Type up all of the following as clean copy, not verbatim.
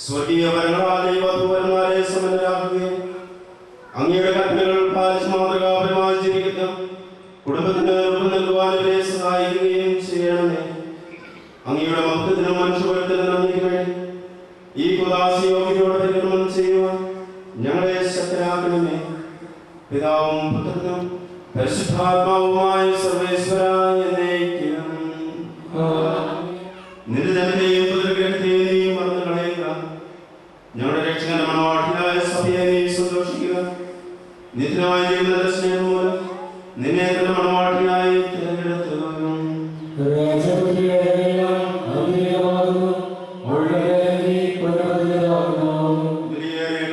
സ്വർഗീയ ഭരണാലയ വധുവരന്മാരെ സമന്വരാക്കുകയും അങ്ങയുടെ കൽപ്പനകൾ പാലിച്ച് മാതൃകാപരമായി ജീവിക്കുന്ന കുടുംബത്തിന് രൂപം നൽകുവാൻ ഇവരെ സഹായിക്കുകയും ചെയ്യണമേ. അങ്ങയുടെ മഹത്വത്തിനും മനുഷ്യപരത്തിനും നന്ദിക്ക് വേണ്ടി ഈ കുദാശയോഗ്യതയോടെ പരികർമ്മം ചെയ്യുവാൻ ഞങ്ങളെ ശക്തരാക്കണമേ. പിതാവും പുത്രനും പരിശുദ്ധാത്മാവുമായ സർവേശ്വരായ എന്നേക്കും നിന്റെ ജനത്തെയും പുത്രഗ്രഹത്തെയും നീ മറന്നു കളയുക. ഞങ്ങളുടെ രക്ഷകന്റെ മണവാട്ടിയായ സഭയെ നീ സന്തോഷിക്കുക. നിത്യമായ ജീവിതത്തിന്റെ സ്നേഹം മൂലം നിന്നെ തന്റെ മണവാട്ടിയായി തിരഞ്ഞെടുത്തു.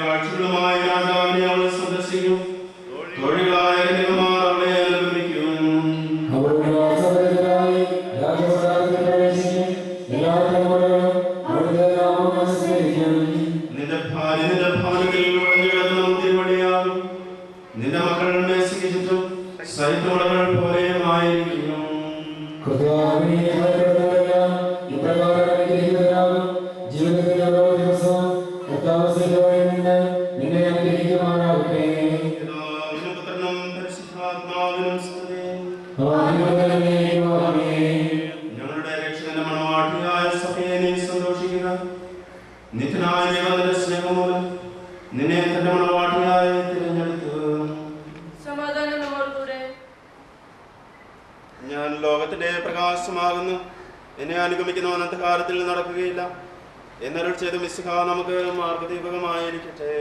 കാഴ്ചകളുമായ രാജാവിനെ അവൾ സന്ദർശിക്കും. തൊഴിലായ കന്യകമാർ അവളെ അനുഗമിക്കും. നിന്റെ ഭാര്യ നിന്റെ ഭവനത്തിൽ വളഞ്ഞുകിടന്നും തിരുവടിയാകും. നിന്റെ മക്കൾ മേശയ്ക്ക് ചുറ്റും സൈത്തുമളകൾ പോലെ ആയിരിക്കും. ഞങ്ങളുടെ രക്ഷകന്റെ മണവാട്ടിയായ സഭയെ നീ സന്തോഷിക്കുക. നിത്യനായ ദൈവത്തിന്റെ സ്നേഹം മൂലം നിന്നെ തന്റെ മണവാട്ടിയായി തിരഞ്ഞെടുത്തു. ഞാൻ ലോകത്തിന്റെ പ്രകാശമാകുന്നു. എന്നെ അനുഗമിക്കുന്ന അനന്തകാലത്തിൽ നടക്കുകയില്ല എന്നരുൾ ചെയ്ത മിശിഹ നമുക്ക് മാർഗദീപകമായിരിക്കട്ടെ.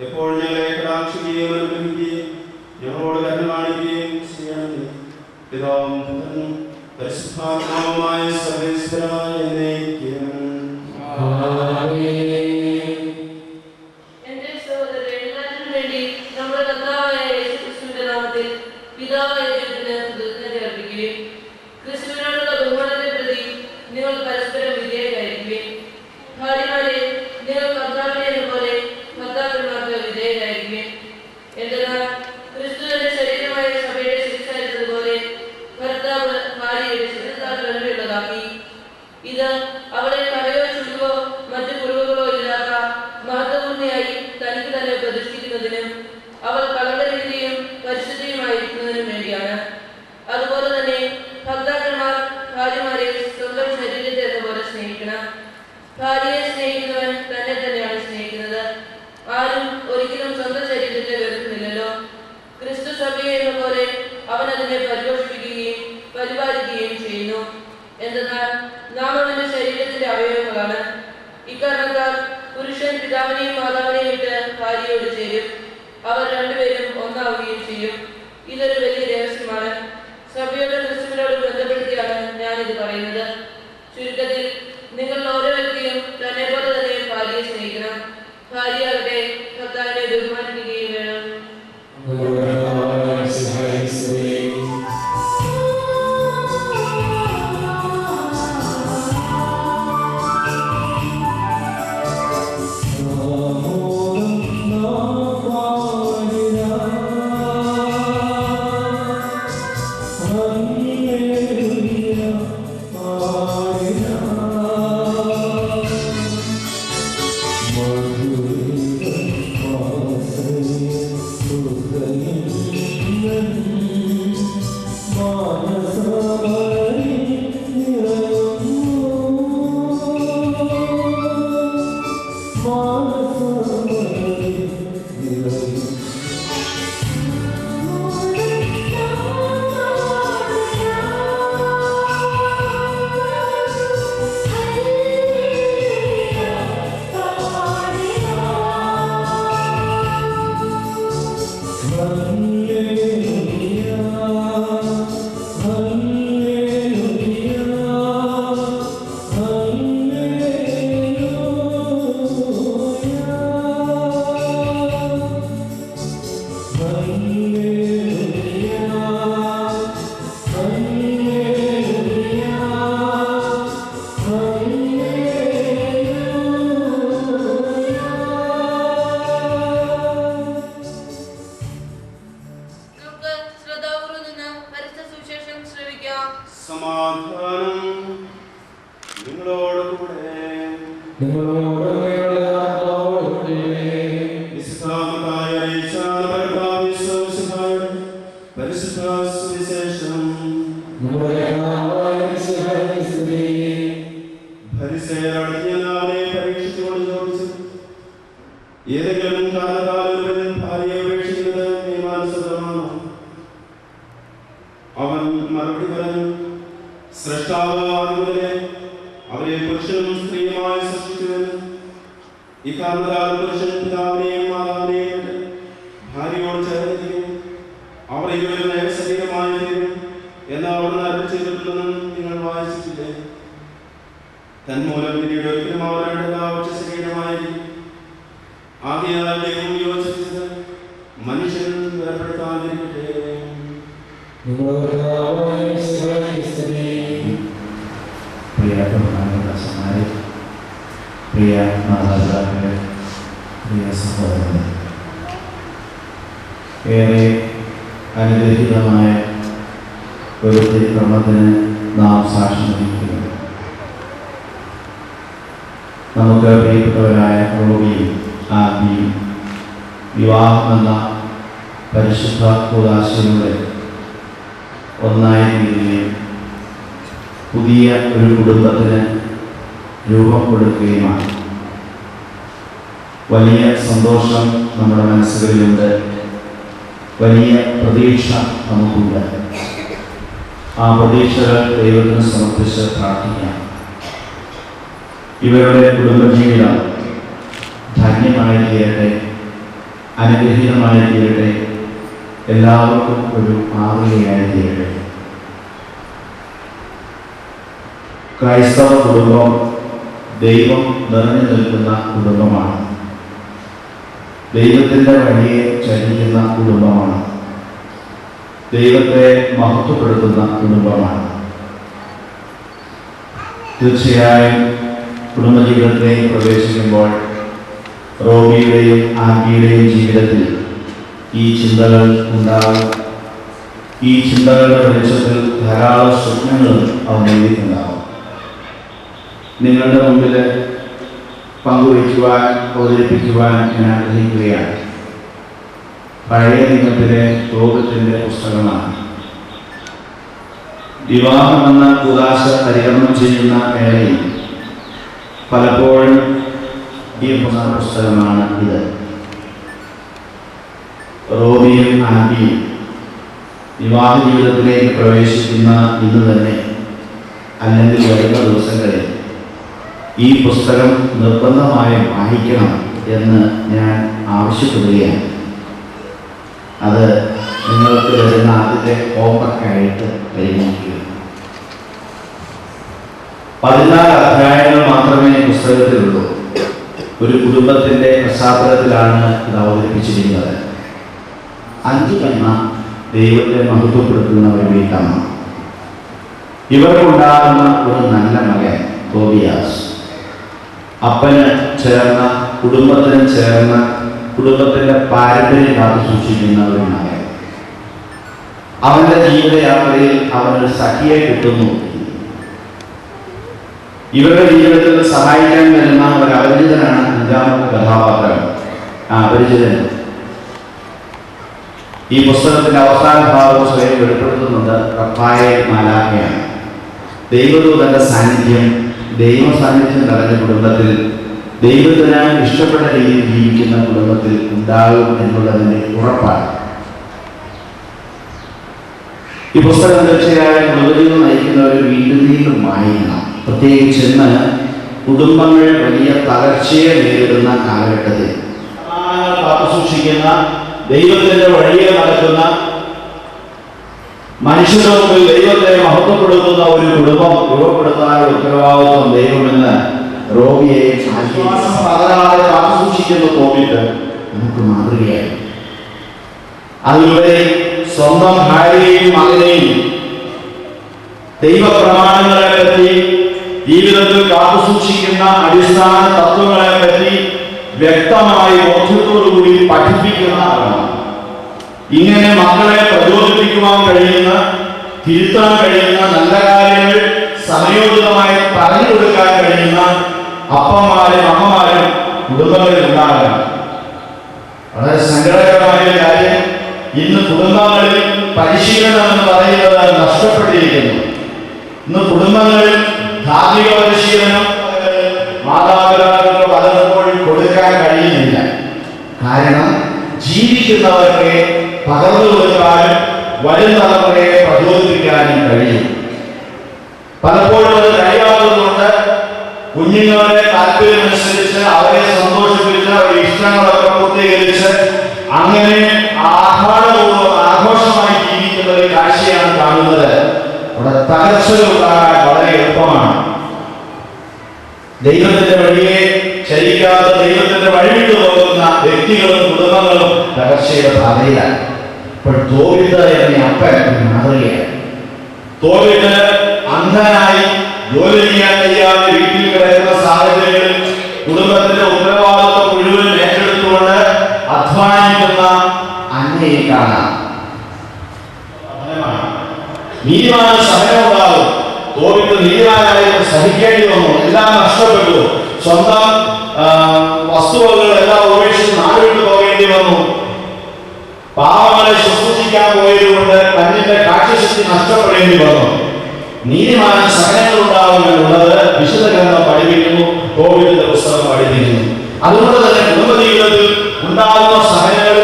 എപ്പോൾ ഞങ്ങളെ കടാക്ഷിക്കുകയും അനുഗ്രഹിക്കുകയും ഞങ്ങളോട് കരുണ കാണിക്കുകയും ചെയ്യണമേ. പിതാവും പുത്രനും പരിശുദ്ധാത്മാവുമായ സർവേശ്വരായ എന്നേക്കും. എന്റെ സഹോദരരെ, എല്ലാത്തിനും വേണ്ടി നമ്മുടെ കർത്താവായ യേശുക്രിസ്തുവിന്റെ നാമത്തിൽ പിതാവായ ദൈവത്തിന് കൃതജ്ഞത അർപ്പിക്കുകയും ക്രിസ്തുവിനോടുള്ള ബഹുമാനത്തെ പ്രതി നിങ്ങൾ പരസ്പരം വിധേയരായിരിക്കുകയും ഭാര്യമാരെ നിങ്ങൾ കർത്താവിനെ പോലെ ഭർത്താക്കന്മാർക്ക് വിധേയരായിരിക്കുകയും എന്നാൽ ക്രിസ്തുവിന്റെ ശരീരമായ സഭയുടെ ശിരസ്സായിരുന്നതുപോലെ ഭർത്താവ് ഭാര്യയുടെ ശിരസ്സാൽ നന്മയുള്ളതാക്കി. ഇത് അവളെ കരയോ ചുരുവോ മറ്റു കുറവുകളോ ഇല്ലാത്ത മഹത്വപൂർണ്ണയായി തനിക്ക് തന്നെ പ്രതിഷ്ഠിക്കുന്നതിനും അവൾ കളങ്കരഹിതയും പരിശുദ്ധിയുമായിരിക്കുന്നതിനും വേണ്ടിയാണ്. അതുപോലെ തന്നെ ബഹുമാനിക്കുകയും ചെയ്യുന്നു. എന്തെന്നാൽ നാം അവന്റെ ശരീരത്തിന്റെ അവയവങ്ങളാണ്. ഇക്കാരണത്താൽ പുരുഷൻ പിതാവിനെയും മാതാവിനെയും വിട്ട് ഭാര്യയോട് ചേരും, അവർ രണ്ടുപേരും ഒന്നാവുകയും ചെയ്യും. ഇതൊരു വലിയ രഹസ്യമാണ്. സഭയോട് ക്രിസ്തുവിനോട് ബന്ധപ്പെടുത്തിയാണ് ഞാനിത് പറയുന്നത്. ചുരുക്കത്തിൽ നിങ്ങൾ ഓരോ വ്യക്തിയും തന്നെ പോലെ തന്നെ ഭാര്യയെ സ്നേഹിക്കണം. ഭാര്യയാകട്ടെ ഭർത്താവിനെ ബഹുമാനിക്കുകയും വേണം. ഏതെങ്കിലും കാലകാലം ഭാര്യയെ ഉപേക്ഷിക്കുന്നത് നിയമാനുസൃതമാണോ? അവൻ മറുപടി പറഞ്ഞു, സ്രഷ്ടാവ് ആദ്യമുതലേ അവരെ പുരുഷനും സ്ത്രീയുമായി സൃഷ്ടിച്ചുവെന്ന്. ഇക്കാരണത്താൽ പുരുഷൻ പിതാവിനെയും മാതാവിനെയും ഭാര്യയോട് ചേർന്നിരിക്കും, അവർ ഇരുവരും നയശരീരമായി തീരും എന്ന് അവിടുന്ന് അരുളി ചെയ്തിട്ടുണ്ടെന്നും നിങ്ങൾ വായിച്ചിട്ടില്ലേ? തന്മൂലം പിന്നീട് ഒരിക്കലും അവർ രണ്ടാമത്തെ ശരീരമായിരിക്കും. ആകയാൽ ദൈവം യോജിച്ചത് മനുഷ്യൻ വേർപെടുത്താതിരിക്കട്ടെ. പ്രിയ ബഹുമാനദാസന്മാരെ, പ്രിയ മാതാപിതാക്കളെ, പ്രിയ സഹോദരങ്ങളെ, ഏറെ അനുഗ്രഹീതമായ ഒരു തിരുക്രമത്തിന് നാം സാക്ഷ്യം വഹിക്കുന്നു. നമുക്ക് പ്രിയപ്പെട്ടവരായ റോബിയും ആദിയും വിവാഹമെന്ന പരിശുദ്ധ കൂദാശയിലൂടെ ഒന്നായി തീരുകയും പുതിയ ഒരു കുടുംബത്തിന് രൂപം കൊടുക്കുകയുമാണ്. വലിയ സന്തോഷം നമ്മുടെ മനസ്സുകളിലുണ്ട്, വലിയ പ്രതീക്ഷ നമുക്കുണ്ട്. ആ പ്രതീക്ഷകൾ ദൈവത്തിന് സമർപ്പിച്ച് പ്രാർത്ഥിക്കാം. ഇവരുടെ കുടുംബജീവിതം ധന്യമായി തീരട്ടെ, അനുഗ്രഹീതമായി തീരട്ടെ, എല്ലാവർക്കും ഒരു മാതൃകയായി തീരട്ടെ. ക്രൈസ്തവ കുടുംബം ദൈവം നിറഞ്ഞു നിൽക്കുന്ന കുടുംബമാണ്. ദൈവത്തിൻ്റെ വഴിയെ ചലിക്കുന്ന കുടുംബമാണ്. ദൈവത്തെ മഹത്വപ്പെടുത്തുന്ന കുടുംബമാണ്. തീർച്ചയായും കുടുംബജീവിതത്തെ പ്രവേശിക്കുമ്പോൾ റോബിയുടെയും ആബിയുടെയും ജീവിതത്തിൽ ഈ ചിന്തകൾ ഉണ്ടാകും. ഈ ചിന്തകളുടെ വെളിച്ചത്തിൽ ധാരാളം സ്വപ്നങ്ങൾ അവർ എഴുതിയിട്ടുണ്ടാകും. നിങ്ങളുടെ മുമ്പിൽ പങ്കുവയ്ക്കുവാൻ, അവതരിപ്പിക്കുവാൻ ഞാൻ ആഗ്രഹിക്കുകയാണ്. പഴയ നിയമത്തിലെ രോഗത്തിൻ്റെ പുസ്തകമാണ്. വിവാഹമെന്ന കൂദാശ പരികർമ്മം ചെയ്യുന്ന വേളയിൽ പലപ്പോഴും ഈ പുസ്തകമാണ് ഇത്. റോബിയും ആബിയും വിവാഹ ജീവിതത്തിലേക്ക് പ്രവേശിക്കുന്ന ഇന്ന് തന്നെ അല്ലെങ്കിൽ വരുന്ന ദിവസങ്ങളിൽ ഈ പുസ്തകം നിർബന്ധമായും വായിക്കണം എന്ന് ഞാൻ ആവശ്യപ്പെടുകയാണ്. അത് നിങ്ങൾക്ക് വരുന്ന ആദ്യത്തെ ഹോംവർക്കായിട്ട് പരിഗണിക്കുക. 14 അധ്യായങ്ങൾ മാത്രമേ പുസ്തകത്തിലുള്ളൂ. ഒരു കുടുംബത്തിൻ്റെ പശ്ചാത്തലത്തിലാണ് ഇത് അവതരിപ്പിച്ചിരിക്കുന്നത്. 5 എണ്ണം ദൈവത്തെ മഹത്വപ്പെടുത്തുന്ന ഒരു വീട്ടമ്മ, ഇവർക്കുണ്ടാകുന്ന ഒരു നല്ല മകൻ തോബിയാസ്, അപ്പന് ചേർന്ന കുടുംബത്തിന് ചേർന്ന കുടുംബത്തിൻ്റെ പാരമ്പര്യം കാത്തു സൂക്ഷിക്കുന്ന ഒരു മകൻ. അവൻ്റെ ജീവിതയാത്രയിൽ അവനൊരു സഖിയെ കിട്ടുന്നു. ഇവരുടെ ജീവിതത്തിൽ സഹായിക്കാൻ വരുന്ന ഒരു അപരിചിതനാണ് 5ാമത്തെ കഥാപാത്രം. അപരിചിതൻ ഈ പുസ്തകത്തിന്റെ അവസാന ഭാഗം സ്വയം വെളിപ്പെടുത്തുന്നുണ്ട്. റഫായേൽ മാലാഖയാണ്. ദൈവദൂതന്റെ സാന്നിധ്യം, ദൈവ സാന്നിധ്യം നിറഞ്ഞ കുടുംബത്തിൽ, ദൈവത്തിന് ഇഷ്ടപ്പെട്ട രീതിയിൽ ജീവിക്കുന്ന കുടുംബത്തിൽ ഉണ്ടാകും എന്നുള്ളതിന്റെ ഉറപ്പാണ്. ഈ പുസ്തകം തീർച്ചയായും കുടുംബജീവിതം നയിക്കുന്നവർ വീണ്ടും വായിക്കണം. പ്രത്യേകിച്ച് ഇന്ന് കുടുംബങ്ങൾ വലിയ തകർച്ചയെ നേരിടുന്ന കാലഘട്ടത്തിൽ കാത്തുസൂക്ഷിക്കുന്ന, ദൈവത്തിന്റെ വഴിയെ നടക്കുന്ന, മനുഷ്യരുടെ മുമ്പിൽ ദൈവത്തെ മഹത്വപ്പെടുത്തുന്ന ഒരു കുടുംബം രൂപപ്പെടുത്താനുള്ള ഉത്തരവാദിത്വം ദൈവമെന്ന് റോബിയെ പകരാതെ കാത്തുസൂക്ഷിക്കുന്ന തോന്നിട്ട് നമുക്ക് മാതൃകയായി. അതിലൂടെ സ്വന്തം ഭാര്യയെയും മകനെയും ദൈവപ്രമാണങ്ങളെ പറ്റി, ജീവിതത്തിൽ കാത്തുസൂക്ഷിക്കുന്ന അടിസ്ഥാന തത്വങ്ങളെ പറ്റി വ്യക്തമായി ബോധ്യത്തോടുകൂടി പഠിപ്പിക്കുന്ന ആളാണ്. ഇങ്ങനെ മക്കളെ പ്രചോദിപ്പിക്കുവാൻ കഴിയുന്ന, തിരുത്താൻ കഴിയുന്ന, നല്ല കാര്യങ്ങൾ സമയോചിതമായി പറഞ്ഞു കൊടുക്കാൻ കഴിയുന്ന അപ്പന്മാരും അമ്മമാരും കുടുംബങ്ങളിൽ ഉണ്ടാകണം. വളരെ സങ്കടകരമായ കാര്യം, ഇന്ന് കുടുംബങ്ങളിൽ പരിശീലനം എന്ന് പറയുന്നത് നഷ്ടപ്പെട്ടിരിക്കുന്നു. ഇന്ന് കുടുംബങ്ങളിൽ ധാർമ്മിക പരിശീലനം മാതാപിതാക്കൾക്ക് പലപ്പോഴും കൊടുക്കാൻ കഴിയുന്നില്ല. കാരണം ജീവിക്കുന്നവർക്ക് പകർന്നു കൊടുക്കാനും വരും തലമുറയെ പ്രചോദിപ്പിക്കാനും കഴിയും. പലപ്പോഴും അത് കഴിയാത്തതുകൊണ്ട് കുഞ്ഞുങ്ങളുടെ താല്പര്യമനുസരിച്ച് അവരെ സന്തോഷിപ്പിച്ച് അവരുടെ ഇഷ്ടങ്ങളൊക്കെ പൂർത്തീകരിച്ച് അങ്ങനെ ആഹ്ലാദപൂർവ്വം ആഘോഷമായി ജീവിക്കുന്ന ഒരു കാഴ്ചയാണ് കാണുന്നത്. അവിടെ തകർച്ചകളുണ്ടാകാൻ വളരെ എളുപ്പമാണ്. ദൈവത്തിന്റെ വഴിയെ ചരിക്കാതെ ദൈവത്തിന്റെ വഴിവിട്ടു പോകുന്ന വ്യക്തികളും കുടുംബങ്ങളും തകർച്ചയുടെ പാതയിലാണ്. ഇപ്പോൾ തോബിത്ത് എന്ന അപ്പൻ മാതൃകയാണ്. തോബിത്ത് അന്ധനായി ജോലി ചെയ്യാൻ കഴിയാതെ വീട്ടിൽ കിടക്കുന്ന സാഹചര്യങ്ങളിൽ കുടുംബത്തിന്റെ ഉത്തരവാദിത്വം മുഴുവൻ ഏറ്റെടുത്തുകൊണ്ട് അധ്വാനിക്കുന്ന അന്നയെ കാണാം. നീതിമാന സഹനമുണ്ടാകും. തോബിത്ത് നീതിമാനായി സഹിക്കേണ്ടി വന്നു. എല്ലാം നഷ്ടപ്പെട്ടു. സ്വന്തം വസ്തുവകകളെല്ലാം ഉപേക്ഷിച്ച് നാടുവിട്ടു പോകേണ്ടി വന്നു. പാവങ്ങളെ ശുശ്രൂഷിക്കാൻ പോയതുകൊണ്ട് തന്നിന്റെ കാഴ്ചശക്തി നഷ്ടപ്പെടേണ്ടി വന്നു. നീതിമാന സഹനങ്ങൾ ഉണ്ടാകും എന്നുള്ളത് വിശുദ്ധ ഗ്രന്ഥം പഠിപ്പിക്കുന്നു, തോബിത്തിന്റെ പുസ്തകം പഠിപ്പിക്കുന്നു. അതുകൊണ്ട് തന്നെ കുടുംബജീവിതത്തിൽ ഉണ്ടാകുന്ന സഹനങ്ങൾ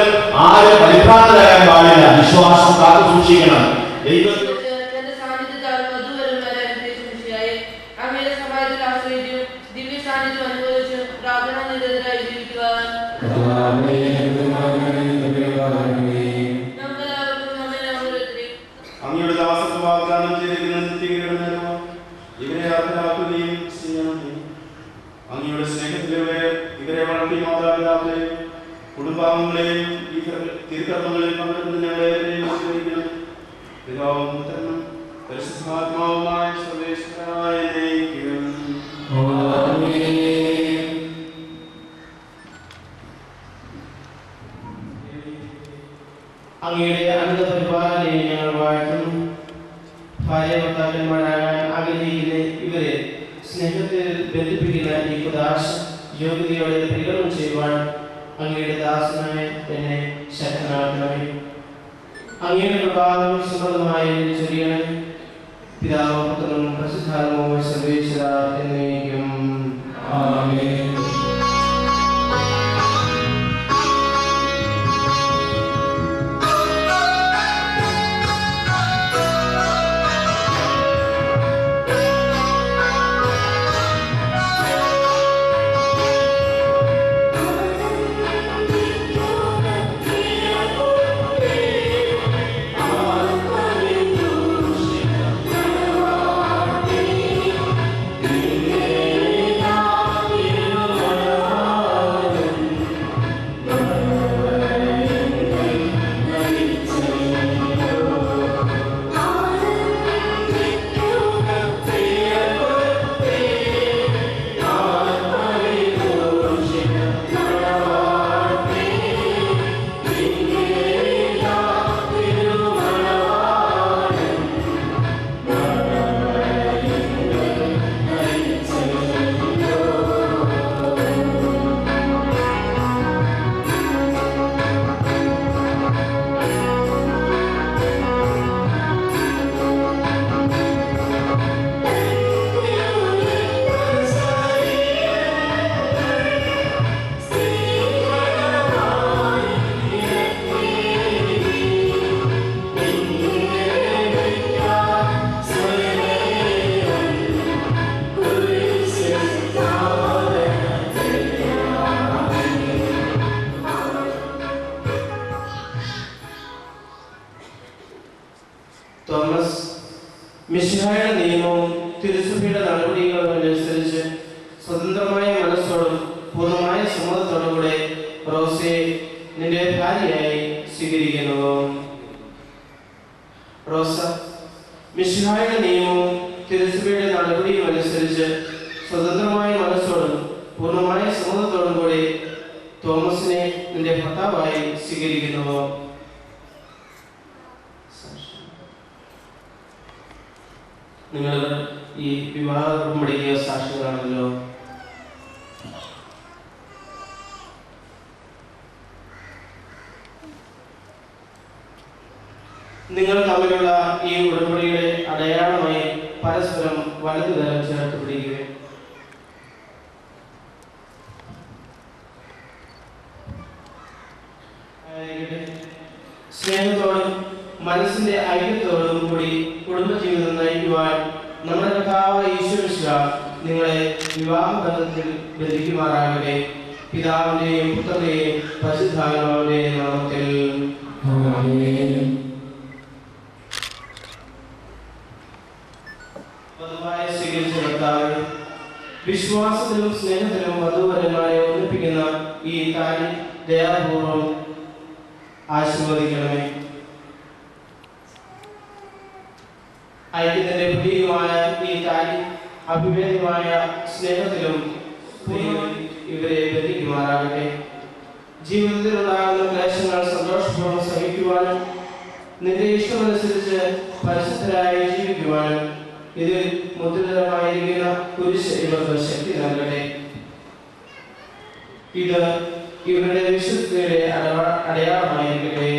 ആരും പരിഭ്രാന്തരാകാൻ പാടില്ല. വിശ്വാസം കാത്തു സൂക്ഷിക്കണം. അങ്ങയുടെ ദാസർക്ക് വാഗ്ദാനം ചെയ്തിരിക്കുന്ന നിത്യകിരീടം ഇവരെ അർഹരാക്കുകയും ചെയ്യണമേ. അങ്ങയുടെ സ്നേഹത്തിലൂടെ ഇവരെ വളർത്തി മാതാപിതാക്കളെയും കുടുംബാംഗങ്ങളെയും ഈ തിരുക്കർമ്മങ്ങളിൽ പങ്കെടുക്കുന്ന ഞങ്ങളെയും ആശ്രയിക്കണം. പിതാവും പുത്രനും പരിശുദ്ധാത്മാവുമായ സർവേശ്വരനായ ദൈവം. അങ്ങയുടെ അനന്ത പരിപാലനയെ ഞങ്ങൾ വാഴ്ത്തുന്നു. ഭാര്യ ഭർത്താക്കന്മാരാകാൻ ആഗ്രഹിക്കുന്ന ഇവരെ സ്നേഹത്തിൽ ബന്ധിപ്പിക്കുന്ന ഈ കുദാശ യോഗ്യതയോടെ പരികരണം ചെയ്യുവാൻ അങ്ങയുടെ ദാസനായ എന്നെ ശക്തനാക്കണമേ. അങ്ങയുടെ പ്രഭാതങ്ങൾ സമൃദ്ധമായി ചൊരിയണമേ. പിതാവും പുത്രനും പരിശുദ്ധാത്മാവുമായ സർവേശ്വരാ എന്നേക്കും ആമേൻ. തിരുസഭയുടെ നടപടികളും അനുസരിച്ച് സ്വതന്ത്രമായ മനസ്സോടും പൂർണ്ണമായ സമ്മതത്തോടും കൂടെ റോസയെ നിന്റെ ഭാര്യയായി സ്വീകരിക്കുന്നു. റോസ, മിശിഹായുടെ നിയമവും തിരുസഭയുടെ നടപടിയും അനുസരിച്ച് സ്വതന്ത്രമായ മനസ്സോടും പൂർണ്ണമായ സമ്മതത്തോടും കൂടി തോമസിനെ നിന്റെ ഭർത്താവായി സ്വീകരിക്കുന്നു. നിങ്ങൾ ഈ വിവാഹ കുടുംബടിയ സാക്ഷികളാണല്ലോ. നിങ്ങൾ തമ്മിലുള്ള ഈ ഉടമ്പടിയുടെ അടയാളമായി പരസ്പരം വലതുതരം ചേർത്ത് പിടിക്കുക. സ്നേഹത്തോടും മനസ്സിന്റെ ഐക്യത്തോടും കൂടി കുടുംബജീവിതം നയിക്കുവാൻ നമ്മുടെ കർത്താവ് ഈശോമിശിഹാ നിങ്ങളെ വിവാഹബന്ധത്തിൽ ബന്ധിക്കുമാറാകട്ടെ. പിതാവിന്റെയും പുത്രന്റെയും പരിശുദ്ധാത്മാവിന്റെയും നാമത്തിൽ. വധുവായി സ്വീകരിച്ച കർത്താവേ, വിശ്വാസത്തിലും സ്നേഹത്തിലും വധുവരന്മാരെ ഒന്നിപ്പിക്കുന്ന ഈ താലി ദയാപൂർവം ആശീർവദിക്കണമേ. ഐക്യത്തിന്റെ പ്രതീകമായ ഈ താലി അഭിവേദ്യമായ സ്നേഹത്തിലും ഇവരെ ബന്ധിക്കുമാറാകട്ടെ. ജീവിതത്തിലുണ്ടാകുന്ന ക്ലേശങ്ങൾ സന്തോഷപൂർവ്വം സഹിക്കുവാനും നിന്റെ ഇഷ്ടമനുസരിച്ച് പരിശുദ്ധരായി ജീവിക്കുവാനും ഇതിൽ മുദ്രിതമായിരിക്കുന്ന കുരിശ് ഇവർക്ക് ശക്തി നൽകട്ടെ. ഇത് ഇവരുടെ വിശുദ്ധിയുടെ അടയാളമായിരിക്കട്ടെ.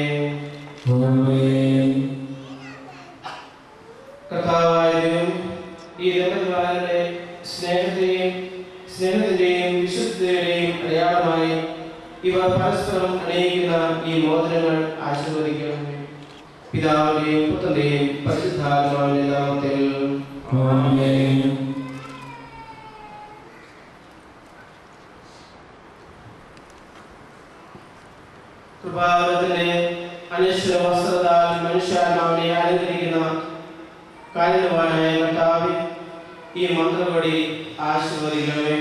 കർത്താവായ ദൈവം, ഈ ദമ്പതിമാരുടെ സ്നേഹത്തിന്റെയും വിശുദ്ധിയുടെയും അടയാളമായി ഇവർ പരസ്പരം അണിയിക്കുന്ന ഈ മോതിരങ്ങൾ ആശീർവദിക്കണമേ. പിതാവിന്റെയും പുത്രന്റെയും പരിശുദ്ധാത്മാവിന്റെ നാമത്തിൽ. കൃപാവരത്തിന്റെ അനശ്വര വസ്ത്രത്താൽ മനുഷ്യാത്മാവിനെ അലങ്കരിക്കുന്ന കാരുണ്യവാനായ കർത്താവേ, ഈ മന്ത്രപടി ആശീർവദിക്കണമേ.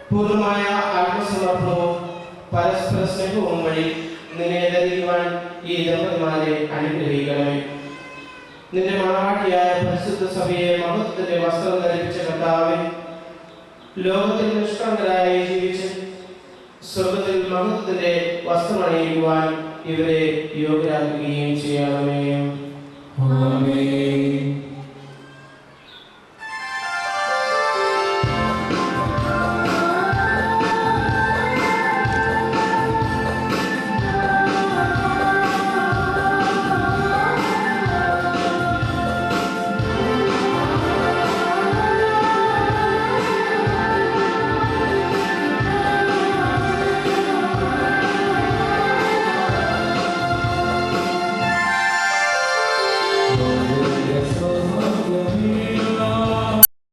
പൂർണ്ണമായ ആത്മസമർപ്പണവും പരസ്പര സ്നേഹവും വഴി നിന്നെ ധരിക്കുവാൻ ഈ ദമ്പതിമാരെ അനുഗ്രഹിക്കണമേ. നിന്റെ മണവാട്ടിയായ പരിശുദ്ധ സഭയെ മഹത്വത്തിന്റെ വസ്ത്രം ധരിപ്പിച്ച കർത്താവേ, ലോകത്തിൽ നിഷ്കളങ്കരായി ജീവിച്ച് സ്വർഗത്തിൽ മഹത്വത്തിന്റെ വസ്ത്രമണിയുവാൻ ഇവരെ യോഗ്യരാക്കുകയും ചെയ്യണമേ.